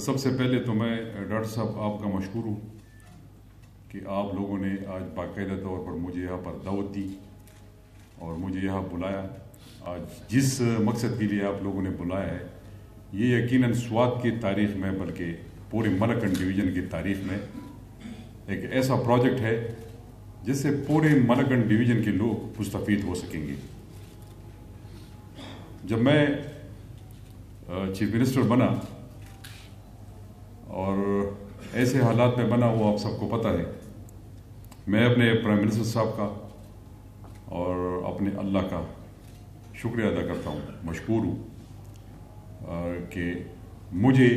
سب سے پہلے تو میں ڈاکٹر صاحب آپ کا مشکور ہوں کہ آپ لوگوں نے آج باقاعدہ طور پر مجھے یہاں پر دعوت دی اور مجھے یہاں بلایا. آج جس مقصد کے لیے آپ لوگوں نے بلایا ہے یہ یقیناً سوات کی تاریخ میں بلکہ پورے ملکنڈ ڈویژن کی تاریخ میں ایک ایسا پروجیکٹ ہے جس سے پورے ملکنڈ ڈویژن کے لوگ مستفید ہو سکیں گے. جب میں چیف منسٹر بنا اور ایسے حالات میں بنا وہ آپ سب کو پتہ ہے, میں اپنے پرائم منسٹر صاحب کا اور اپنے اللہ کا شکریہ ادا کرتا ہوں, مشکور ہوں کہ مجھے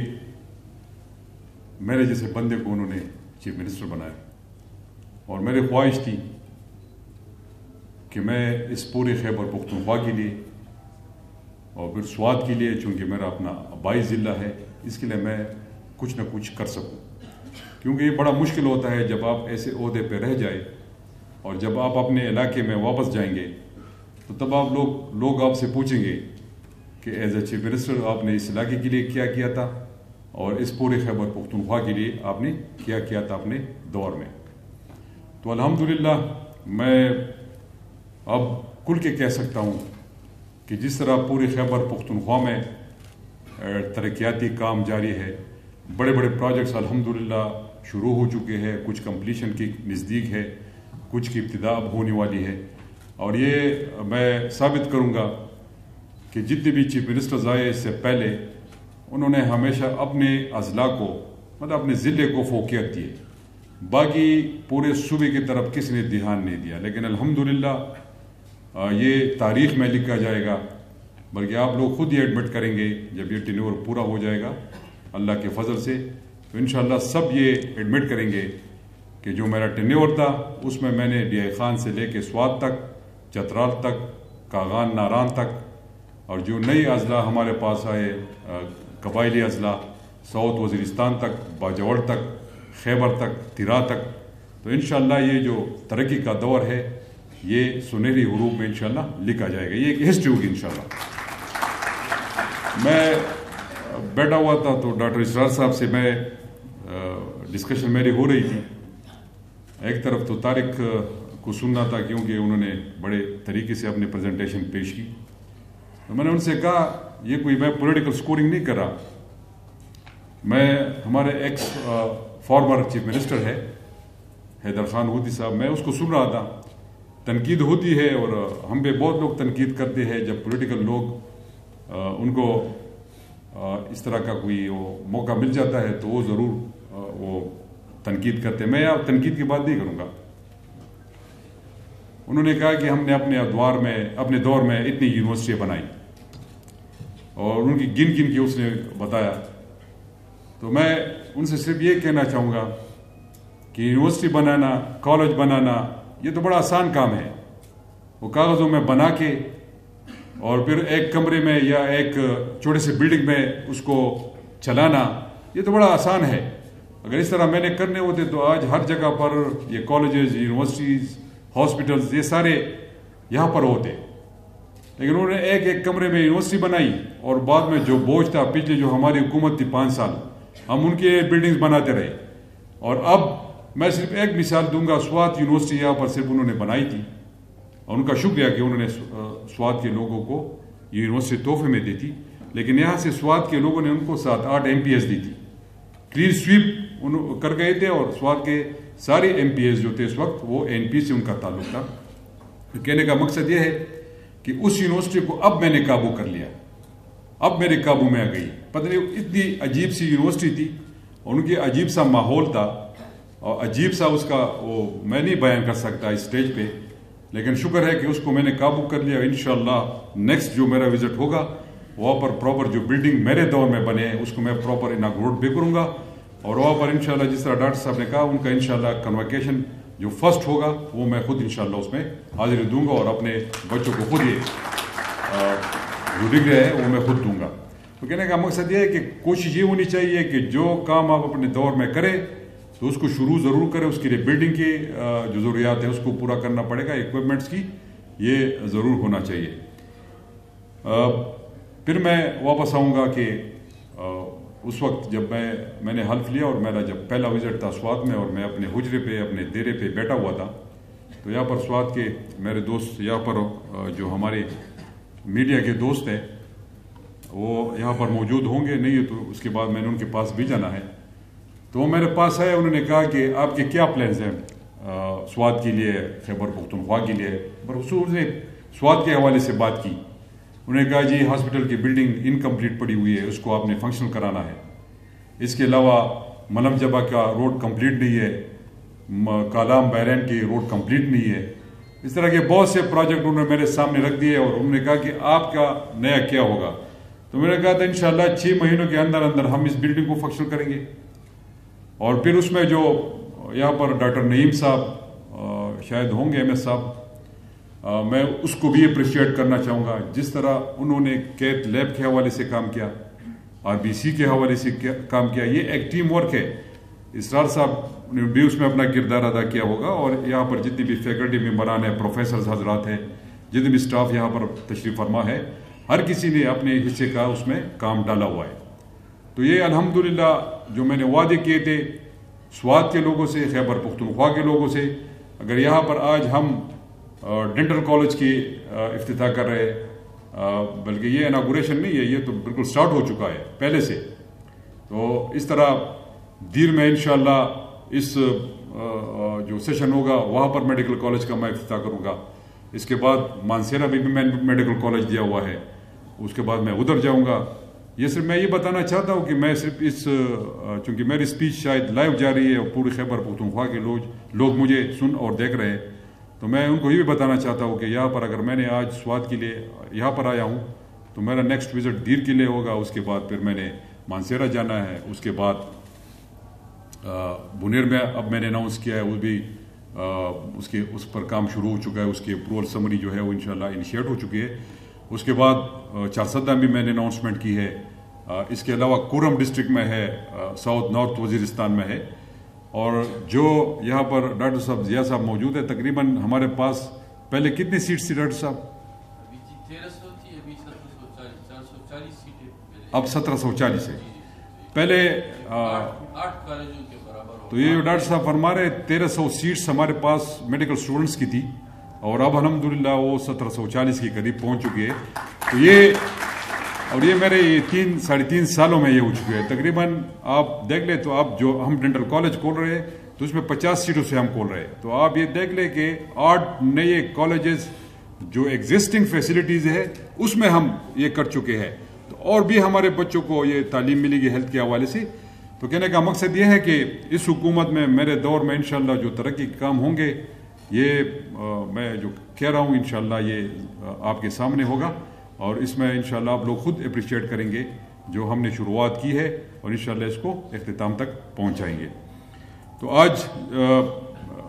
میرے جیسے بندے کو انہوں نے چیف منسٹر بنایا. اور میری خواہش تھی کہ میں اس پورے خیبر پختونخوا کے لیے اور پھر سوات کے لیے, چونکہ میرا اپنا آبائی ضلع ہے, اس کے لیے میں کچھ نہ کچھ کر سکوں, کیونکہ یہ بڑا مشکل ہوتا ہے جب آپ ایسے عہدے پہ رہ جائیں اور جب آپ اپنے علاقے میں واپس جائیں گے تو تب آپ لوگ آپ سے پوچھیں گے کہ ایز اے چیف منسٹر آپ نے اس علاقے کے لیے کیا کیا تھا اور اس پورے خیبر پختونخوا کے لیے آپ نے کیا کیا تھا اپنے دور میں. تو الحمدللہ میں اب کھل کے کہہ سکتا ہوں کہ جس طرح پورے خیبر پختونخوا میں ترقیاتی کام جاری ہے, بڑے بڑے پروجیکٹس الحمدللہ شروع ہو چکے ہیں, کچھ کمپلیشن کی نزدیک ہے, کچھ کی ابتدا اب ہونے والی ہے. اور یہ میں ثابت کروں گا کہ جتنے بھی چیف منسٹرز آئے اس سے پہلے انہوں نے ہمیشہ اپنے اضلاع کو مطلب اپنے ضلع کو فوقیت دی, باقی پورے صوبے کی طرف کسی نے دھیان نہیں دیا. لیکن الحمدللہ یہ تاریخ میں لکھا جائے گا, بلکہ آپ لوگ خود ہی ایڈمٹ کریں گے جب یہ ٹینیور پورا ہو جائے گا اللہ کے فضل سے, تو انشاءاللہ سب یہ ایڈمٹ کریں گے کہ جو میرا ٹینیور تھا اس میں نے ڈی آئی خان سے لے کے سوات تک, چترال تک, کاغان ناران تک, اور جو نئی اضلاع ہمارے پاس آئے قبائلی اضلاع ساؤتھ وزیرستان تک, باجوڑ تک, خیبر تک, تیرا تک, تو انشاءاللہ یہ جو ترقی کا دور ہے یہ سنہری حروف میں انشاءاللہ لکھا جائے گا, یہ ایک ہسٹری ہوگی انشاءاللہ. میں بیٹھا ہوا تھا تو ڈاکٹر اسرار صاحب سے میں ڈسکشن میری ہو رہی تھی. ایک طرف تو طارق کو سننا تھا کیونکہ انہوں نے بڑے طریقے سے اپنی پریزنٹیشن پیش کی, تو میں نے ان سے کہا یہ کوئی میں پولیٹیکل سکورنگ نہیں کر رہا, میں ہمارے ایکس فارمر چیف منسٹر ہے حیدر خان ہودی صاحب, میں اس کو سن رہا تھا. تنقید ہوتی ہے اور ہم پہ بہت لوگ تنقید کرتے ہیں, جب پولیٹیکل لوگ ان کو اس طرح کا کوئی موقع مل جاتا ہے تو وہ ضرور وہ تنقید کرتے ہیں. میں اب تنقید کی بات نہیں کروں گا. انہوں نے کہا کہ ہم نے اپنے دور میں اتنی یونیورسٹیاں بنائی اور ان کی گن کے اس نے بتایا, تو میں ان سے صرف یہ کہنا چاہوں گا کہ یونیورسٹی بنانا, کالج بنانا یہ تو بڑا آسان کام ہے. وہ کاغذوں میں بنا کے اور پھر ایک کمرے میں یا ایک چھوٹے سے بلڈنگ میں اس کو چلانا یہ تو بڑا آسان ہے. اگر اس طرح میں نے کرنے ہوتے تو آج ہر جگہ پر یہ کالجز, یونیورسٹیز, ہاسپٹلز یہ سارے یہاں پر ہوتے. لیکن انہوں نے ایک کمرے میں یونیورسٹی بنائی اور بعد میں جو بوجھ تھا پچھلے جو ہماری حکومت تھی 5 سال ہم ان کے بلڈنگز بناتے رہے. اور اب میں صرف ایک مثال دوں گا, سوات یونیورسٹی یہاں پر صرف انہوں نے بنائی تھی اور ان کا شکریہ کہ انہوں نے سوات کے لوگوں کو یہ یونیورسٹی تحفے میں دی تھی. لیکن یہاں سے سوات کے لوگوں نے ان کو 7-8 MPs دی تھی, کلین سویپ کر گئے تھے, اور سوات کے سارے MPs جو تھے اس وقت وہ NP سے ان کا تعلق تھا. کہنے کا مقصد یہ ہے کہ اس یونیورسٹی کو اب میں نے قابو کر لیا, اب میرے قابو میں آ گئی. پتہ نہیں اتنی عجیب سی یونیورسٹی تھی اور ان کی عجیب سا ماحول تھا اور عجیب سا اس کا وہ میں نہیں بیان کر سکتا اس اسٹیج پہ, لیکن شکر ہے کہ اس کو میں نے قابو کر لیا. انشاءاللہ نیکسٹ جو میرا وزٹ ہوگا وہاں پر پراپر جو بلڈنگ میرے دور میں بنے ہیں اس کو میں پراپر اناگوریٹ بھی کروں گا, اور وہاں پر انشاءاللہ جس طرح ڈاکٹر صاحب نے کہا ان کا انشاءاللہ کنوکیشن جو فرسٹ ہوگا وہ میں خود انشاءاللہ اس میں حاضری دوں گا اور اپنے بچوں کو خود یہ جو ڈگری ہے وہ میں خود دوں گا. تو کہنے کا مقصد یہ ہے کہ کوشش یہ ہونی چاہیے کہ جو کام آپ اپنے دور میں کریں تو اس کو شروع ضرور کریں, اس کے لیے بلڈنگ کی جو ضروریات ہیں اس کو پورا کرنا پڑے گا, ایکوپمنٹس کی یہ ضرور ہونا چاہیے. پھر میں واپس آؤں گا کہ اس وقت جب میں نے حلف لیا اور میرا جب پہلا وزٹ تھا سوات میں اور میں اپنے حجرے پہ اپنے دیرے پہ بیٹھا ہوا تھا تو یہاں پر سوات کے میرے دوست یہاں پر جو ہمارے میڈیا کے دوست ہیں وہ یہاں پر موجود ہوں گے, نہیں تو اس کے بعد میں نے ان کے پاس بھی جانا ہے. تو وہ میرے پاس آئے, انہوں نے کہا کہ آپ کے کیا پلانز ہیں سوات کے لیے, خیبر پختونخوا کے لیے. برخصوص نے سوات کے حوالے سے بات کی. انہوں نے کہا جی ہاسپٹل کی بلڈنگ انکمپلیٹ پڑی ہوئی ہے, اس کو آپ نے فنکشنل کرانا ہے. اس کے علاوہ ملم جبا کا روڈ کمپلیٹ نہیں ہے, کالام بیرین کی روڈ کمپلیٹ نہیں ہے. اس طرح کے بہت سے پروجیکٹ انہوں نے میرے سامنے رکھ دیے اور انہوں نے کہا کہ آپ کا نیا کیا ہوگا. تو میں نے کہا تھا انشاءاللہ 6 مہینوں کے اندر اندر ہم اس بلڈنگ کو فنکشنل کریں گے. اور پھر اس میں جو یہاں پر ڈاکٹر نعیم صاحب شاید ہوں گے, MS صاحب, میں اس کو بھی اپریشیٹ کرنا چاہوں گا جس طرح انہوں نے کیتھ لیب کے حوالے سے کام کیا, RBC کے حوالے سے کام کیا. یہ ایک ٹیم ورک ہے. اسرار صاحب نے بھی اس میں اپنا کردار ادا کیا ہوگا اور یہاں پر جتنی بھی فیکلٹی ممبران ہیں, پروفیسرز حضرات ہیں, جتنے بھی سٹاف یہاں پر تشریف فرما ہے, ہر کسی نے اپنے حصے کا اس میں کام ڈالا ہوا ہے. تو یہ الحمدللہ جو میں نے وعدے کیے تھے سوات کے لوگوں سے, خیبر پختونخوا کے لوگوں سے, اگر یہاں پر آج ہم ڈینٹل کالج کی افتتاح کر رہے ہیں, بلکہ یہ اناگوریشن نہیں ہے, یہ تو بالکل سٹارٹ ہو چکا ہے پہلے سے. تو اس طرح دیر میں انشاءاللہ اس جو سیشن ہوگا وہاں پر میڈیکل کالج کا میں افتتاح کروں گا. اس کے بعد مانسیرا میں بھی میں میڈیکل کالج دیا ہوا ہے, اس کے بعد میں ادھر جاؤں گا. یہ صرف میں یہ بتانا چاہتا ہوں کہ میں صرف اس چونکہ میری اسپیچ شاید لائیو جا رہی ہے اور پورے خیبر پختونخوا کے لوگ مجھے سن اور دیکھ رہے ہیں, تو میں ان کو یہ بھی بتانا چاہتا ہوں کہ یہاں پر اگر میں نے آج سوات کے لیے یہاں پر آیا ہوں تو میرا نیکسٹ وزٹ دیر کے لیے ہوگا. اس کے بعد پھر میں نے مانسیرا جانا ہے, اس کے بعد بنیر میں اب میں نے اناؤنس کیا ہے, وہ بھی اس پر کام شروع ہو چکا ہے, اس کی اپروول سمری جو ہے وہ انشاءاللہ انیشیٹ ہو چکی ہے. اس کے بعد چارسدہ میں میں نے اناؤنسمنٹ کی ہے. اس کے علاوہ کورم ڈسٹرکٹ میں ہے, ساؤتھ نارتھ وزیرستان میں ہے. اور جو یہاں پر ڈاکٹر صاحب ضیاء صاحب موجود ہے, تقریباً ہمارے پاس پہلے کتنی سیٹس تھی ڈاکٹر صاحب؟ اب 1740 ہے. پہلے 8 کالجوں کے برابر. تو یہ جو ڈاکٹر صاحب فرما رہے 1300 سیٹس ہمارے پاس میڈیکل اسٹوڈنٹس کی تھی اور اب الحمدللہ وہ 1740 کے قریب پہنچ چکی ہے. تو یہ میرے 3.5 سالوں میں یہ ہو چکے ہیں تقریباً. آپ دیکھ لیں تو آپ جو ہم ڈینٹل کالج کھول رہے ہیں تو اس میں 50 سیٹوں سے ہم کھول رہے ہیں. تو آپ یہ دیکھ لیں کہ 8 نئے کالجز جو ایگزسٹنگ فیسلٹیز ہے اس میں ہم یہ کر چکے ہیں. تو اور بھی ہمارے بچوں کو یہ تعلیم ملے گی ہیلتھ کے حوالے سے. تو کہنے کا مقصد یہ ہے کہ اس حکومت میں میرے دور میں انشاءاللہ جو ترقی کے کام ہوں گے, یہ میں جو کہہ رہا ہوں انشاءاللہ یہ آپ کے سامنے ہوگا اور اس میں انشاءاللہ آپ لوگ خود اپریشیٹ کریں گے جو ہم نے شروعات کی ہے اور انشاءاللہ اس کو اختتام تک پہنچائیں گے. تو آج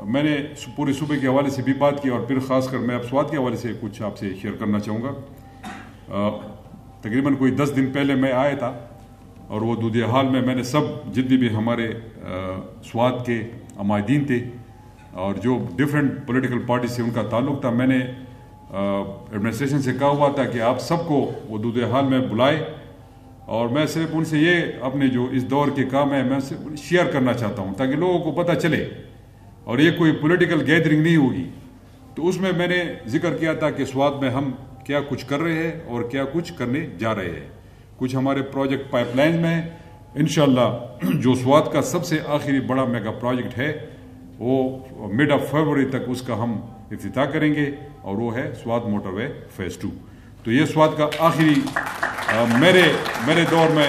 میں نے پورے صوبے کے حوالے سے بھی بات کی اور پھر خاص کر میں اب سوات کے حوالے سے کچھ آپ سے شیئر کرنا چاہوں گا. تقریباً کوئی 10 دن پہلے میں آیا تھا اور وہ دودھیا ہال میں نے سب جتنے بھی ہمارے سوات کے عمائدین تھے اور جو ڈفرینٹ پولیٹیکل پارٹی سے ان کا تعلق تھا, میں نے ایڈمنسٹریشن سے کہا ہوا تھا کہ آپ سب کو وہ دودھیا ہال میں بلائے اور میں صرف ان سے یہ اپنے جو اس دور کے کام ہے میں شیئر کرنا چاہتا ہوں تاکہ لوگوں کو پتہ چلے اور یہ کوئی پولیٹیکل گیدرنگ نہیں ہوگی. تو اس میں نے ذکر کیا تھا کہ سوات میں ہم کیا کچھ کر رہے ہیں اور کیا کچھ کرنے جا رہے ہیں. کچھ ہمارے پروجیکٹ پائپ لائن میں انشاءاللہ جو سوات کا سب سے آخری بڑا میگا پروجیکٹ ہے وہ مڈ آف فروری تک اس کا ہم افتتاح کریں گے اور وہ ہے سوات موٹر وے فیز 2. تو یہ سوات کا آخری میرے دور میں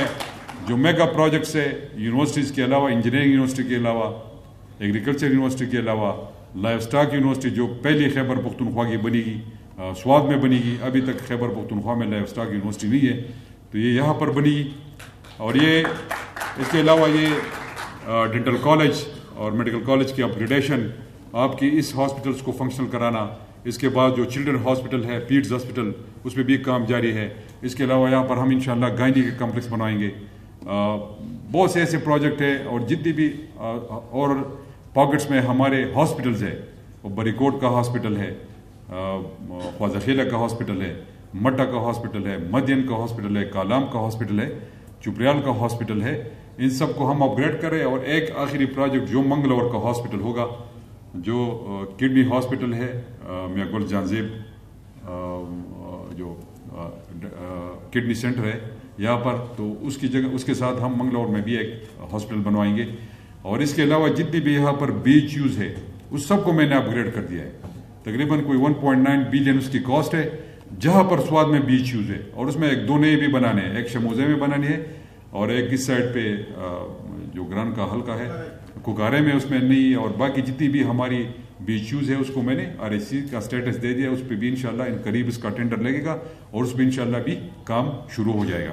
جو میگا پروجیکٹس ہے, یونیورسٹیز کے علاوہ, انجینئرنگ یونیورسٹی کے علاوہ, ایگریکلچر یونیورسٹی کے علاوہ, لائف سٹاک یونیورسٹی جو پہلی خیبر پختونخوا کی بنے گی, سوات میں بنے گی. ابھی تک خیبر پختونخوا میں لائف سٹاک یونیورسٹی نہیں ہے تو یہ یہاں پر بنے گی. اور یہ اس کے علاوہ یہ ڈینٹل کالج اور میڈیکل کالج کی اپگریڈیشن, آپ کی اس ہاسپٹلس کو فنکشنل کرانا. اس کے بعد جو چلڈرن ہاسپٹل ہے, پیڈز ہاسپٹل, اس میں بھی کام جاری ہے. اس کے علاوہ یہاں پر ہم انشاءاللہ گائنی کے کمپلیکس بنائیں گے. بہت سے ایسے پروجیکٹ ہیں اور جتنی بھی اور پاکٹس میں ہمارے ہاسپٹلز ہیں, وہ بریکوٹ کا ہاسپٹل ہے, خواجہ خیلہ کا ہاسپٹل ہے, مٹا کا ہاسپٹل ہے, مدین کا ہاسپٹل ہے, کالام کا ہاسپٹل ہے. چپریال کا ہاسپٹل ہے، ان سب کو ہم اپ گریڈ کریں. اور ایک آخری پروجیکٹ جو منگلور کا ہاسپٹل ہوگا، جو کڈنی ہاسپٹل ہے میاں گل جان زیب جو کڈنی سینٹر ہے یہاں پر، تو اس کی جگہ اس کے ساتھ ہم منگلور میں بھی ایک ہاسپٹل بنوائیں گے. اور اس کے علاوہ جتنی بھی یہاں پر BHUs ہے اس سب کو میں نے اپ گریڈ کر دیا ہے. تقریباً کوئی 1.9 بلین اس کی کاسٹ ہے. جہاں پر سواد میں BHUs ہے، اور اس میں ایک 2 نئے بھی بنانے ہیں، ایک شموزے میں بنانی ہے اور ایک اس سائڈ پہ جو گران کا حلقہ ہے ککارے میں اس میں نہیں. اور باقی جتنی بھی ہماری BHUs ہے اس کو میں نے RAC کا سٹیٹس دے دیا. اس پہ بھی انشاءاللہ ان قریب اس کا ٹینڈر لگے گا اور اس پہ انشاءاللہ بھی کام شروع ہو جائے گا.